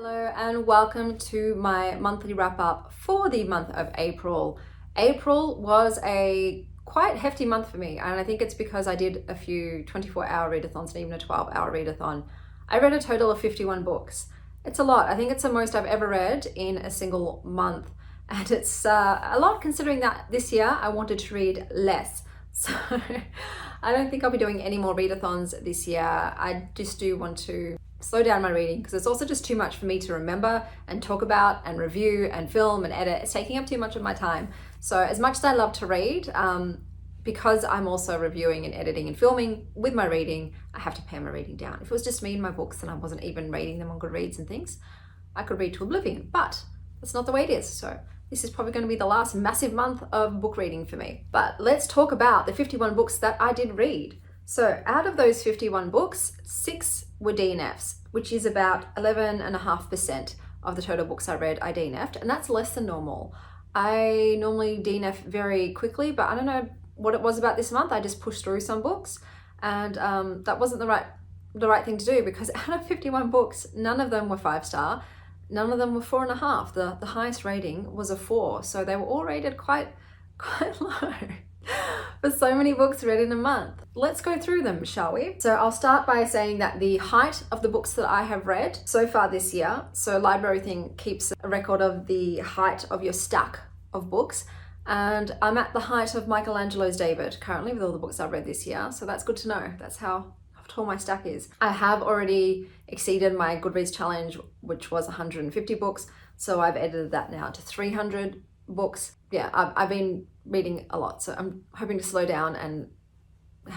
Hello and welcome to my monthly wrap up for the month of April. April was a quite hefty month for me, and I think it's because I did a few 24-hour readathons and even a 12-hour readathon. I read a total of 51 books. It's a lot. I think it's the most I've ever read in a single month, and it's a lot considering that this year I wanted to read less. So I don't think I'll be doing any more readathons this year. I just do want to slow down my reading because it's also just too much for me to remember and talk about and review and film and edit. It's taking up too much of my time. So as much as I love to read, because I'm also reviewing and editing and filming with my reading, I have to pare my reading down. If it was just me and my books and I wasn't even rating them on Goodreads and things, I could read to oblivion, but that's not the way it is. So this is probably going to be the last massive month of book reading for me. But let's talk about the 51 books that I did read. So out of those 51 books, 6 were DNFs, which is about 11.5% of the total books I read I DNF'd, and that's less than normal. I normally DNF very quickly, but I don't know what it was about this month. I just pushed through some books, and that wasn't the right thing to do, because out of 51 books, none of them were 5-star, none of them were 4.5. The highest rating was a 4, so they were all rated quite low. For so many books read in a month. Let's go through them, shall we? So I'll start by saying that the height of the books that I have read so far this year, so Library Thing keeps a record of the height of your stack of books, and I'm at the height of Michelangelo's David currently with all the books I've read this year, so that's good to know. That's how tall my stack is. I have already exceeded my Goodreads challenge, which was 150 books, so I've edited that now to 300 books. Yeah, I've been reading a lot, so I'm hoping to slow down, and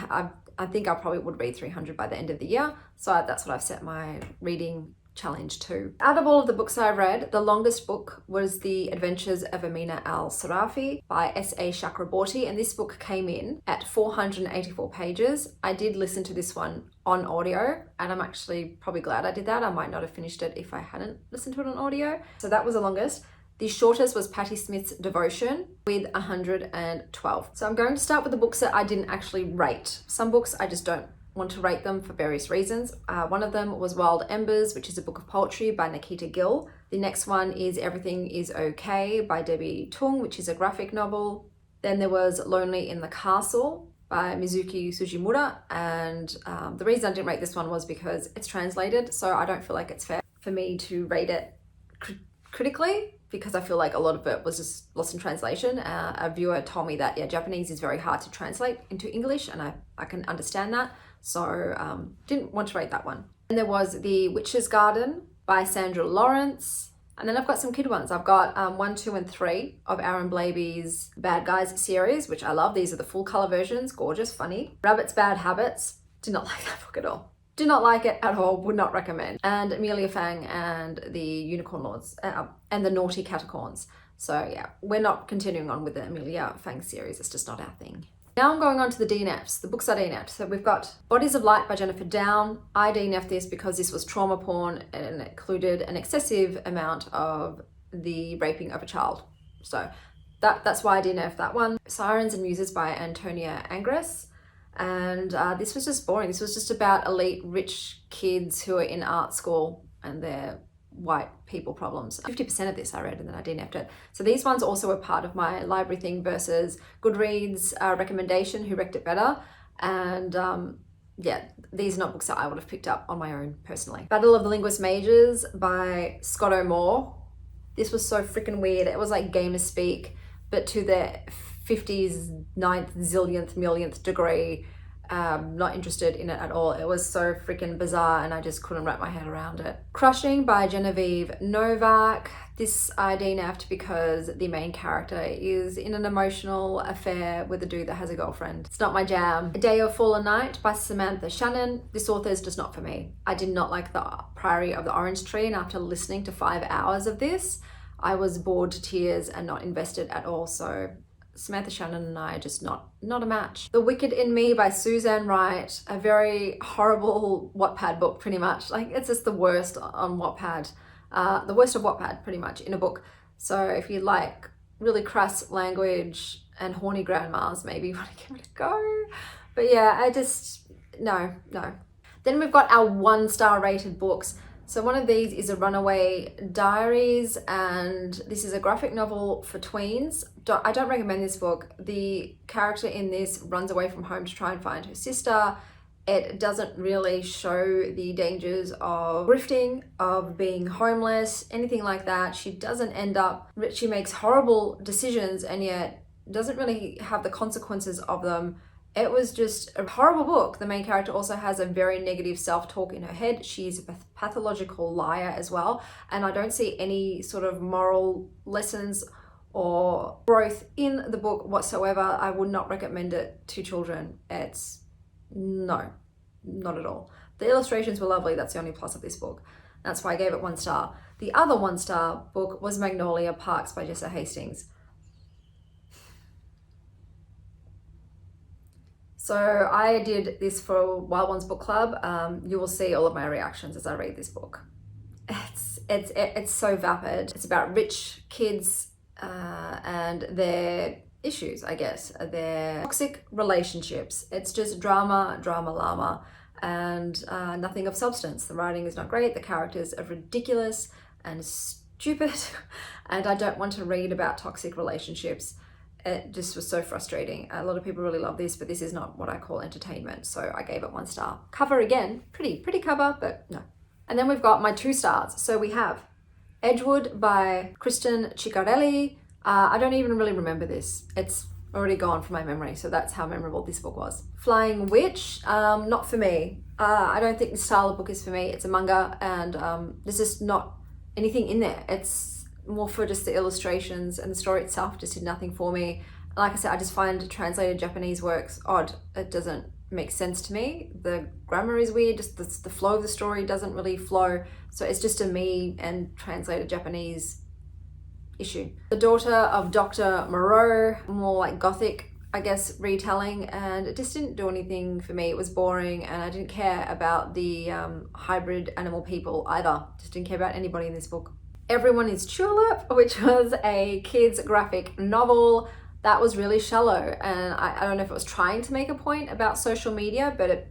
I think I probably would read 300 by the end of the year, so that's what I've set my reading challenge to. Out of all of the books I read, the longest book was The Adventures of Amina Al-Sirafi by S.A. Chakraborty, and this book came in at 484 pages. I did listen to this one on audio, and I'm actually probably glad I did that. I might not have finished it if I hadn't listened to it on audio. So that was the longest. The shortest was Patti Smith's Devotion with 112. So I'm going to start with the books that I didn't actually rate. Some books I just don't want to rate them for various reasons. One of them was Wild Embers, which is a book of poetry by Nikita Gill. The next one is Everything is Okay by Debbie Tung, which is a graphic novel. Then there was Lonely in the Castle by Mizuki Tsujimura, and the reason I didn't rate this one was because it's translated, so I don't feel like it's fair for me to rate it critically, because I feel like a lot of it was just lost in translation. A viewer told me that, yeah, Japanese is very hard to translate into English, and I can understand that. So didn't want to rate that one. And there was The Witch's Garden by Sandra Lawrence. And then I've got some kid ones. I've got 1, 2, and 3 of Aaron Blabey's Bad Guys series, which I love. These are the full color versions, gorgeous, funny. Rabbit's Bad Habits, did not like that book at all. Do not like it at all, would not recommend. And Amelia, Fang and the Unicorn Lords and the Naughty Caticorns. So yeah, we're not continuing on with the Amelia Fang series. It's just not our thing. Now I'm going on to the DNFs, the books I DNF'd. So we've got Bodies of Light by Jennifer Down. I DNF'd this because this was trauma porn and it included an excessive amount of the raping of a child. So that's why I DNF'd that one. Sirens and Muses by Antonia Angres. And this was just boring. This was just about elite rich kids who are in art school and their white people problems. 50% of this I read and then I DNF'd it. So these ones also were part of my Library Thing versus Goodreads recommendation, who wrecked it better. And yeah, these are not books that I would have picked up on my own personally. Battle of the Linguist Mages by Scott O'More. This was so freaking weird. It was like gamer speak, but to the 50s, 9th, zillionth, millionth degree. Not interested in it at all. It was so freaking bizarre and I just couldn't wrap my head around it. Crushing by Genevieve Novak. This I DNF'd because the main character is in an emotional affair with a dude that has a girlfriend. It's not my jam. A Day of Fallen Night by Samantha Shannon. This author is just not for me. I did not like The Priory of the Orange Tree, and after listening to 5 hours of this, I was bored to tears and not invested at all. So Samantha Shannon and I are just not a match. The Wicked in Me by Suzanne Wright, a very horrible Wattpad book, pretty much. Like, it's just the worst on Wattpad. The worst of Wattpad, pretty much, in a book. So if you like really crass language and horny grandmas, maybe you want to give it a go. But yeah, no. Then we've got our 1-star rated books. So one of these is a Runaway Diaries, and this is a graphic novel for tweens. I don't recommend this book. The character in this runs away from home to try and find her sister. It doesn't really show the dangers of grifting, of being homeless, anything like that. She doesn't end up, she makes horrible decisions and yet doesn't really have the consequences of them. It was just a horrible book. The main character also has a very negative self-talk in her head. She's a pathological liar as well. And I don't see any sort of moral lessons or growth in the book whatsoever. I would not recommend it to children. No, not at all. The illustrations were lovely. That's the only plus of this book. That's why I gave it 1 star. The other 1-star book was Magnolia Parks by Jessa Hastings. So I did this for Wild Ones Book Club. You will see all of my reactions as I read this book. It's so vapid. It's about rich kids and their issues, I guess, their toxic relationships. It's just drama, llama, and nothing of substance. The writing is not great. The characters are ridiculous and stupid, and I don't want to read about toxic relationships. It just was so frustrating. A lot of people really love this, but this is not what I call entertainment. So I gave it 1 star. Cover again, pretty cover, but no. And then we've got my 2 stars. So we have Edgewood by Kristen Ciccarelli. I don't even really remember this. It's already gone from my memory, so that's how memorable this book was. Flying Witch, not for me. I don't think this style of book is for me. It's a manga, and there's just not anything in there. It's more for just the illustrations, and the story itself just did nothing for me. Like I said, I just find translated Japanese works odd. It doesn't make sense to me. The grammar is weird, just the flow of the story doesn't really flow. So it's just a me and translated Japanese issue. The Daughter of Dr. Moreau, more like gothic, I guess, retelling, and it just didn't do anything for me. It was boring, and I didn't care about the hybrid animal people either. Just didn't care about anybody in this book. Everyone is Tulip, which was a kid's graphic novel that was really shallow, and I don't know if it was trying to make a point about social media, but it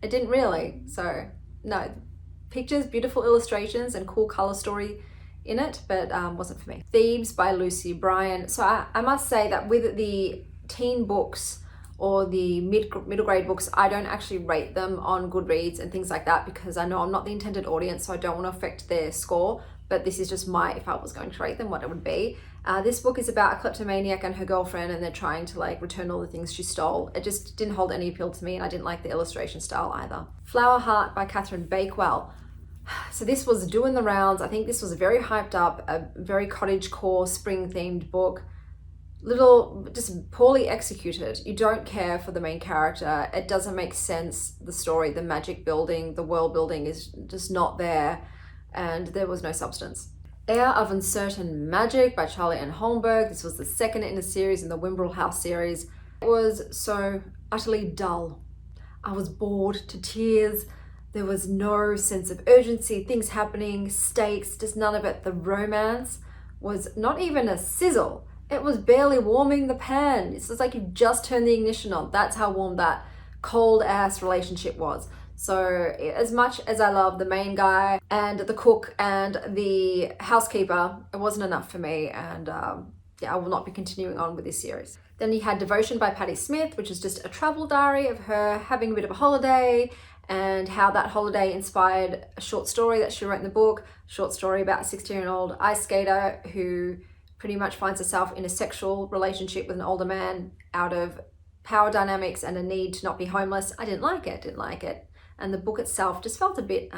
didn't really. So no, pictures, beautiful illustrations, and cool color story in it, but wasn't for me. Thebes by Lucy Bryan. So I must say that with the teen books or the middle grade books, I don't actually rate them on Goodreads and things like that, because I know I'm not the intended audience, so I don't want to affect their score. But this is just if I was going to rate them, what it would be. This book is about a kleptomaniac and her girlfriend, and they're trying to like return all the things she stole. It just didn't hold any appeal to me, and I didn't like the illustration style either. Flower Heart by Catherine Bakewell. So this was doing the rounds. I think this was very hyped up, a very cottagecore, spring themed book. Just poorly executed. You don't care for the main character. It doesn't make sense. The story, the magic building, the world building is just not there. And there was no substance. Air of Uncertain Magic by Charlie Ann Holmberg. This was the second in a series in the Wimbrel House series. It was so utterly dull. I was bored to tears. There was no sense of urgency, things happening, stakes, just none of it. The romance was not even a sizzle. It was barely warming the pan. It's just like you just turned the ignition on. That's how warm that cold ass relationship was. So as much as I love the main guy and the cook and the housekeeper, it wasn't enough for me, and I will not be continuing on with this series. Then you had Devotion by Patti Smith, which is just a travel diary of her having a bit of a holiday and how that holiday inspired a short story that she wrote in the book, a short story about a 16-year-old ice skater who pretty much finds herself in a sexual relationship with an older man out of power dynamics and a need to not be homeless. I didn't like it. And the book itself just felt a bit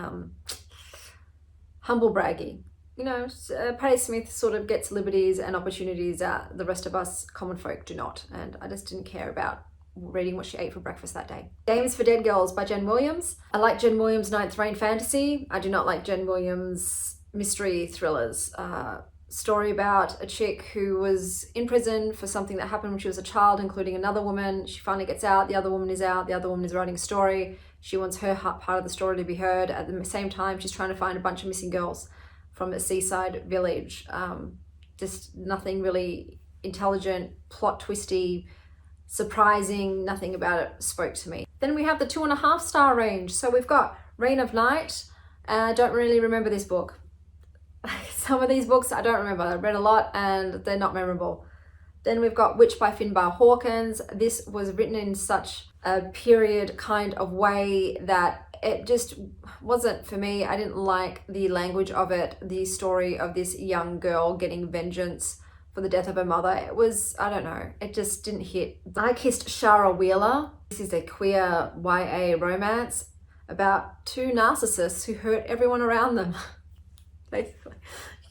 humble braggy. You know, Patti Smith sort of gets liberties and opportunities that the rest of us common folk do not. And I just didn't care about reading what she ate for breakfast that day. Games for Dead Girls by Jen Williams. I like Jen Williams' Ninth Reign fantasy. I do not like Jen Williams' mystery thrillers. Story about a chick who was in prison for something that happened when she was a child, including another woman. She finally gets out, the other woman is out, the other woman is writing a story. She wants her part of the story to be heard. At the same time, she's trying to find a bunch of missing girls from a seaside village. Just nothing really intelligent, plot twisty, surprising, nothing about it spoke to me. Then we have the 2.5 star range. So we've got Reign of Night, I don't really remember this book. Some of these books I don't remember. I read a lot and they're not memorable. Then we've got Witch by Finbar Hawkins. This was written in such a period kind of way that it just wasn't for me. I didn't like the language of it, the story of this young girl getting vengeance for the death of her mother. It was, I don't know, it just didn't hit. I Kissed Shara Wheeler. This is a queer YA romance about two narcissists who hurt everyone around them. Basically,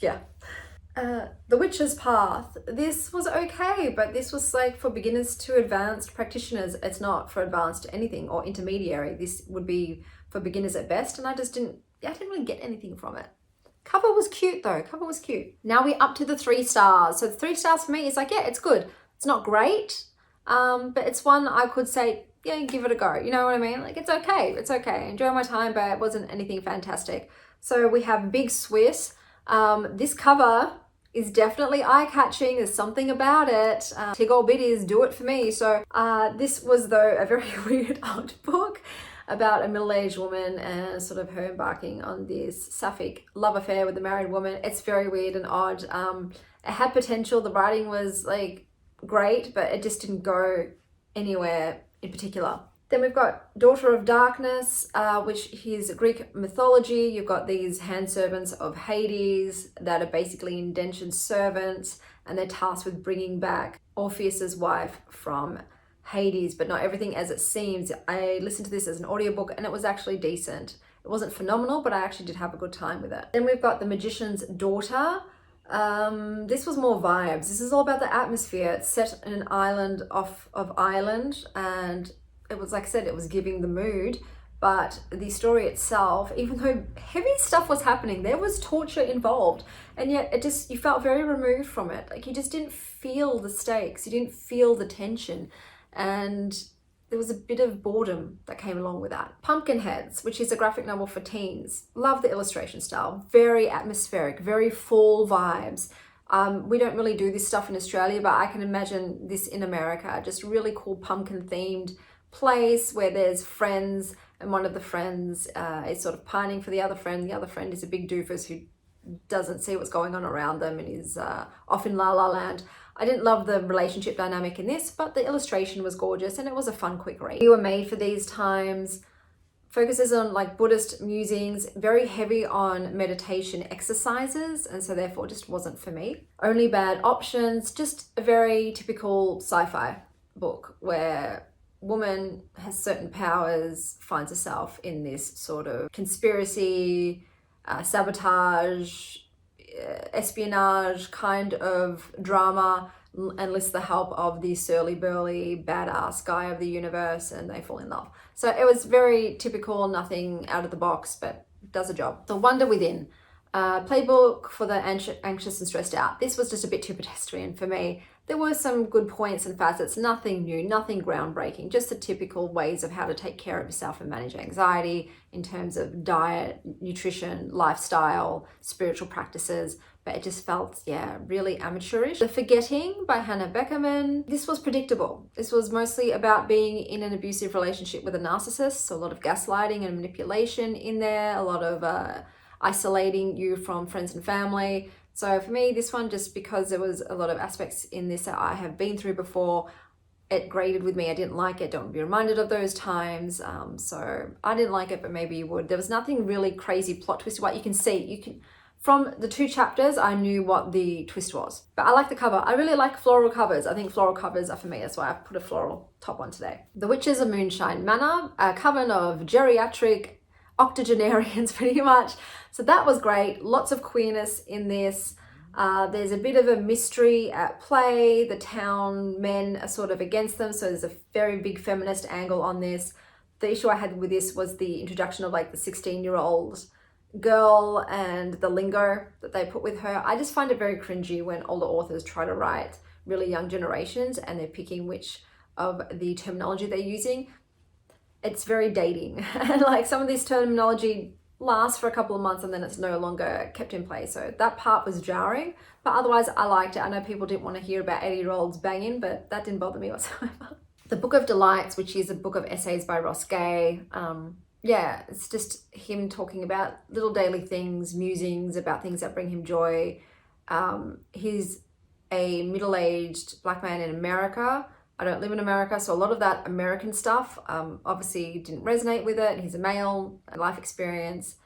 yeah. The Witch's Path. This was okay, but this was like for beginners to advanced practitioners. It's not for advanced to anything or intermediary. This would be for beginners at best, and I didn't really get anything from it. Cover was cute though. Cover was cute. Now we're up to the 3 stars. So the 3 stars for me is like, yeah, it's good. It's not great, but it's one I could say, yeah, give it a go. You know what I mean? Like, it's okay. It's okay. Enjoy my time, but it wasn't anything fantastic. So we have Big Swiss. This cover is definitely eye-catching. There's something about it. Tiggle Bitties do it for me. So this was, though, a very weird art book about a middle-aged woman and sort of her embarking on this sapphic love affair with a married woman. It's very weird and odd. It had potential. The writing was like great, but it just didn't go anywhere in particular. Then we've got Daughter of Darkness, which is Greek mythology. You've got these hand servants of Hades that are basically indentured servants, and they're tasked with bringing back Orpheus's wife from Hades, but not everything as it seems. I listened to this as an audiobook and it was actually decent. It wasn't phenomenal, but I actually did have a good time with it. Then we've got The Magician's Daughter. This was more vibes. This is all about the atmosphere. It's set in an island off of Ireland, and it was, like I said, it was giving the mood, but the story itself, even though heavy stuff was happening, there was torture involved, and yet it just, you felt very removed from it. Like, you just didn't feel the stakes, you didn't feel the tension, and there was a bit of boredom that came along with that. Pumpkinheads, which is a graphic novel for teens. Love the illustration style, very atmospheric, very fall vibes. We don't really do this stuff in Australia, but I can imagine this in America. Just really cool pumpkin themed place where there's friends, and one of the friends is sort of pining for the other friend. The other friend is a big doofus who doesn't see what's going on around them and is off in La La Land. I didn't love the relationship dynamic in this, but the illustration was gorgeous and it was a fun, quick read. You were made for these times. Focuses on like Buddhist musings, very heavy on meditation exercises, and so therefore just wasn't for me. Only Bad Options, just a very typical sci-fi book where woman has certain powers, finds herself in this sort of conspiracy, sabotage, espionage kind of drama, enlists the help of the surly burly badass guy of the universe, and they fall in love. So it was very typical, nothing out of the box, but does a job. The Wonder Within, playbook for the anxious and stressed out. This was just a bit too pedestrian for me. There were some good points and facets, nothing new, nothing groundbreaking, just the typical ways of how to take care of yourself and manage anxiety in terms of diet, nutrition, lifestyle, spiritual practices, but it just felt, yeah, really amateurish. The Forgetting by Hannah Beckerman. This was predictable. This was mostly about being in an abusive relationship with a narcissist, so a lot of gaslighting and manipulation in there, a lot of isolating you from friends and family. So for me, this one, just because there was a lot of aspects in this that I have been through before, it grated with me. I didn't like it. Don't want to be reminded of those times. So I didn't like it, but maybe you would. There was nothing really crazy plot twist. What you can see, from the 2 chapters, I knew what the twist was. But I like the cover. I really like floral covers. I think floral covers are for me. That's why I put a floral top on today. The Witches of Moonshine Manor, a coven of geriatric octogenarians pretty much. So that was great. Lots of queerness in this. There's a bit of a mystery at play. The town men are sort of against them, so there's a very big feminist angle on this. The issue I had with this was the introduction of like the 16-year-old girl and the lingo that they put with her. I just find it very cringy when older authors try to write really young generations and they're picking which of the terminology they're using. It's very dating, and like some of this terminology lasts for a couple of months and then it's no longer kept in place. So that part was jarring, but otherwise I liked it. I know people didn't want to hear about 80-year-olds banging, but that didn't bother me whatsoever. The Book of Delights, which is a book of essays by Ross Gay. yeah, it's just him talking about little daily things, musings about things that bring him joy. He's a middle-aged black man in America. I don't live in America, so a lot of that American stuff obviously didn't resonate with it. He's a male, a life experience.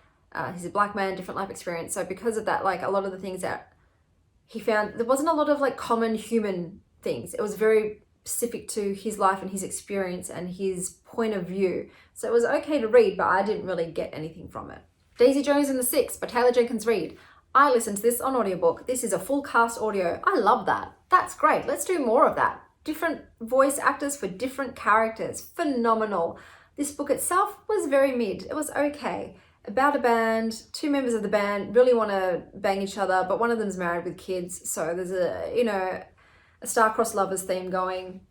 He's a black man, different life experience. So because of that, like a lot of the things that he found, there wasn't a lot of like common human things. It was very specific to his life and his experience and his point of view. So it was okay to read, but I didn't really get anything from it. Daisy Jones and the Six by Taylor Jenkins Reid. I listened to this on audiobook. This is a full cast audio. I love that. That's great. Let's do more of that. Different voice actors for different characters. Phenomenal. This book itself was very mid. It was okay. About a band, two members of the band really want to bang each other, but one of them's married with kids. So there's a star-crossed lovers theme going.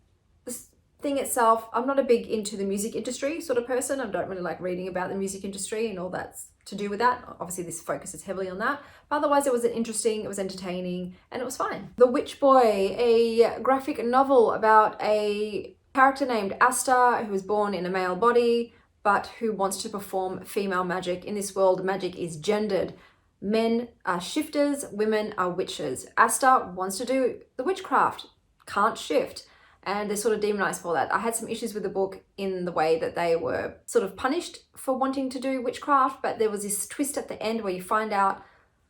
This thing itself, I'm not a big into the music industry sort of person. I don't really like reading about the music industry and all that's to do with that. Obviously this focuses heavily on that, but otherwise it was interesting, it was entertaining, and it was fine. The Witch Boy, a graphic novel about a character named Asta who was born in a male body but who wants to perform female magic. In this world, magic is gendered. Men are shifters, women are witches. Asta wants to do the witchcraft, can't shift, and they're sort of demonized for that. I had some issues with the book in the way that they were sort of punished for wanting to do witchcraft, but there was this twist at the end where you find out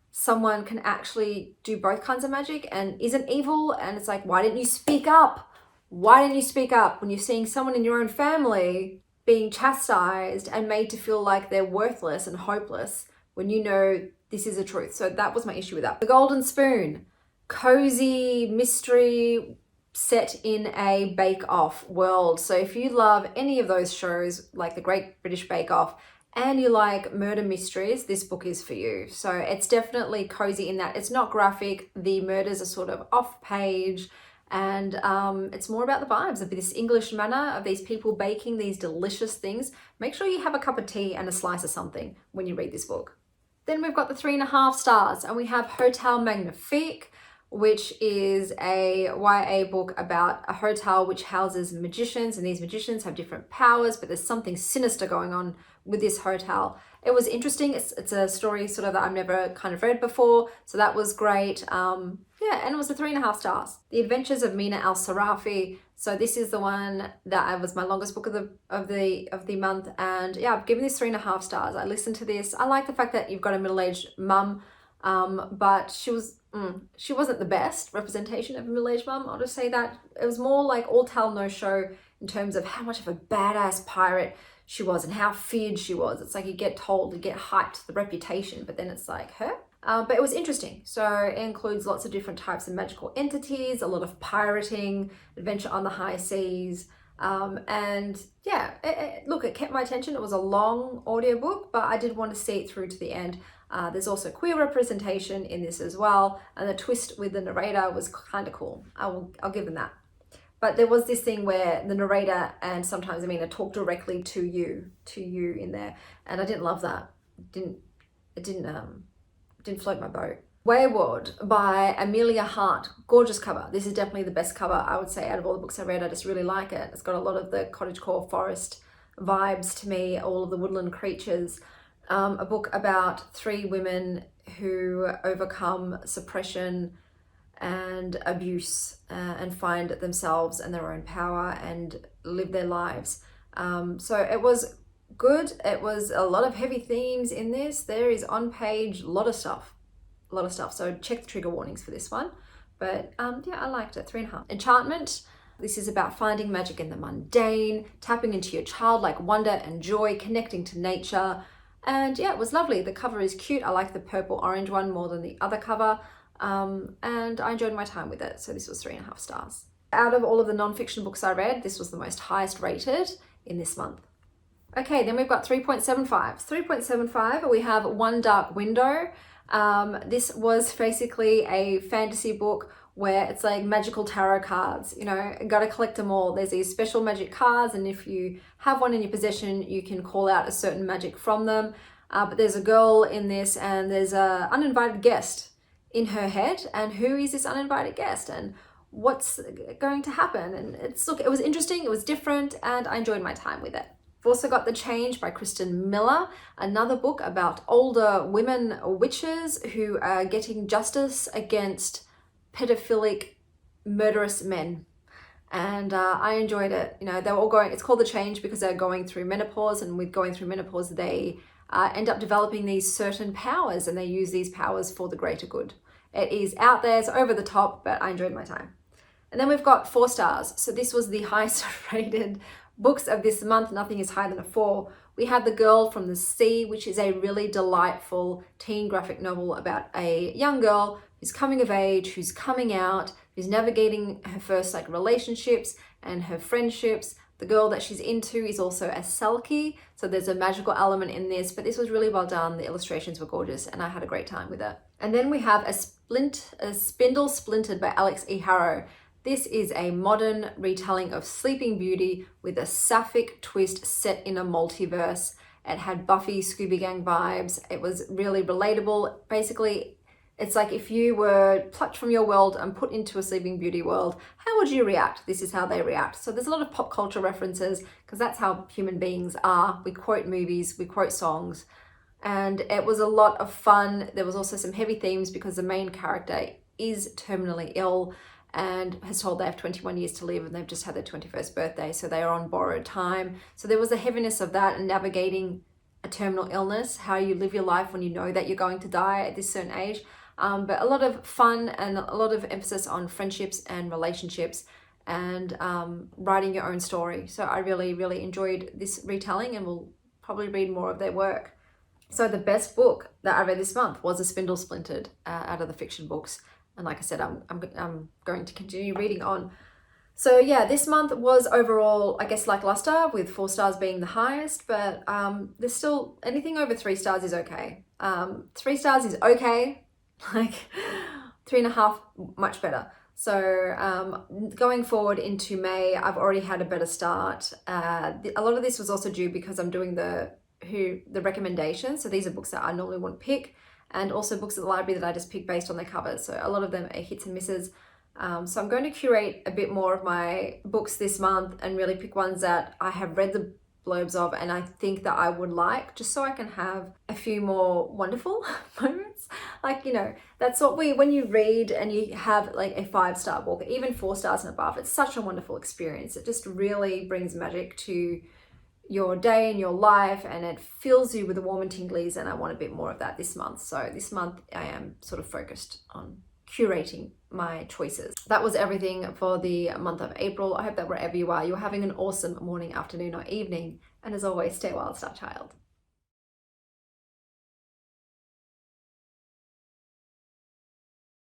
someone can actually do both kinds of magic and isn't evil, and it's like, why didn't you speak up? Why didn't you speak up when you're seeing someone in your own family being chastised and made to feel like they're worthless and hopeless when you know this is a truth? So that was my issue with that. The Golden Spoon, cozy mystery set in a bake-off world. So if you love any of those shows like the Great British Bake Off and you like murder mysteries, this book is for you. So it's definitely cozy in that it's not graphic. The murders are sort of off-page, and it's more about the vibes of this English manner of these people baking these delicious things. Make sure you have a cup of tea and a slice of something when you read this book. Then we've got the 3.5 stars, and we have Hotel Magnifique, which is a YA book about a hotel which houses magicians, and these magicians have different powers, but there's something sinister going on with this hotel. It was interesting. It's a story sort of that I've never kind of read before, so that was great. Yeah, and it was a 3.5 stars. The Adventures of Amina Al-Sirafi. So this is the one that was my longest book of the month, and yeah, I've given this 3.5 stars. I listened to this. I like the fact that you've got a middle-aged mum, but she wasn't the best representation of a middle-aged mum. I'll just say that. It was more like all tell no show in terms of how much of a badass pirate she was and how feared she was. It's like you get told, you get hyped, the reputation, but then it's like, her? But it was interesting. So it includes lots of different types of magical entities, a lot of pirating, adventure on the high seas. And yeah, look, it kept my attention. It was a long audiobook, but I did want to see it through to the end. There's also queer representation in this as well. And the twist with the narrator was kind of cool. I'll give them that. But there was this thing where the narrator and sometimes Amina talk directly to you in there. And I didn't love that. It didn't float my boat. Wayward by Amelia Hart. Gorgeous cover. This is definitely the best cover, I would say, out of all the books I read. I just really like it. It's got a lot of the cottagecore forest vibes to me, all of the woodland creatures. A book about 3 women who overcome suppression and abuse and find themselves and their own power and live their lives. So it was good. It was a lot of heavy themes in this. There is on page a lot of stuff. So check the trigger warnings for this one. But yeah, I liked it. 3.5. Enchantment. This is about finding magic in the mundane, tapping into your childlike wonder and joy, connecting to nature. And yeah, it was lovely. The cover is cute. I like the purple orange one more than the other cover. And I enjoyed my time with it. So this was 3.5 stars. Out of all of the nonfiction books I read, this was the most highest rated in this month. Okay, then we've got 3.75. 3.75, we have One Dark Window. This was basically a fantasy book where it's like magical tarot cards, you know, got to collect them all. There's these special magic cards, and if you have one in your possession, you can call out a certain magic from them. But there's a girl in this, and there's an uninvited guest in her head. And who is this uninvited guest? And what's going to happen? And it was interesting, it was different, and I enjoyed my time with it. We've also got The Change by Kristen Miller, another book about older women witches who are getting justice against pedophilic, murderous men. And I enjoyed it. You know, they were all going, it's called The Change because they're going through menopause, and with going through menopause, they end up developing these certain powers, and they use these powers for the greater good. It is out there, it's over the top, but I enjoyed my time. And then we've got 4 stars. So this was the highest rated books of this month. Nothing is higher than a 4. We have The Girl from the Sea, which is a really delightful teen graphic novel about a young girl who's coming of age, who's coming out, who's navigating her first relationships and her friendships. The girl that she's into is also a Selkie, so there's a magical element in this, but this was really well done. The illustrations were gorgeous and I had a great time with it. And then we have a Spindle Splintered by Alex E. Harrow. This is a modern retelling of Sleeping Beauty with a sapphic twist set in a multiverse. It had Buffy, Scooby Gang vibes. It was really relatable. Basically, it's like if you were plucked from your world and put into a Sleeping Beauty world, how would you react? This is how they react. So there's a lot of pop culture references because that's how human beings are. We quote movies, we quote songs, and it was a lot of fun. There was also some heavy themes because the main character is terminally ill and has told they have 21 years to live, and they've just had their 21st birthday, so they are on borrowed time. So there was a heaviness of that and navigating a terminal illness, how you live your life when you know that you're going to die at this certain age. But a lot of fun and a lot of emphasis on friendships and relationships and writing your own story. So I really, really enjoyed this retelling and will probably read more of their work. So the best book that I read this month was A Spindle Splintered out of the fiction books. And like I said, I'm going to continue reading on. So yeah, this month was overall, I guess, lackluster, with 4 stars being the highest, but there's still anything over 3 stars is okay. 3 stars is okay, 3.5 much better. So going forward into May, I've already had a better start. A lot of this was also due because I'm doing the recommendations. So these are books that I normally wouldn't pick, and also books at the library that I just pick based on their covers. So a lot of them are hits and misses. So I'm going to curate a bit more of my books this month and really pick ones that I have read the blurbs of and I think that I would like, just so I can have a few more wonderful moments. That's what when you read and you have a 5-star book, even 4 stars and above, it's such a wonderful experience. It just really brings magic to your day and your life, and it fills you with the warm and tinglies, and I want a bit more of that this month. So this month I am sort of focused on curating my choices. That was everything for the month of April. I hope that wherever you are, you're having an awesome morning, afternoon, or evening. And as always, stay wild, star child.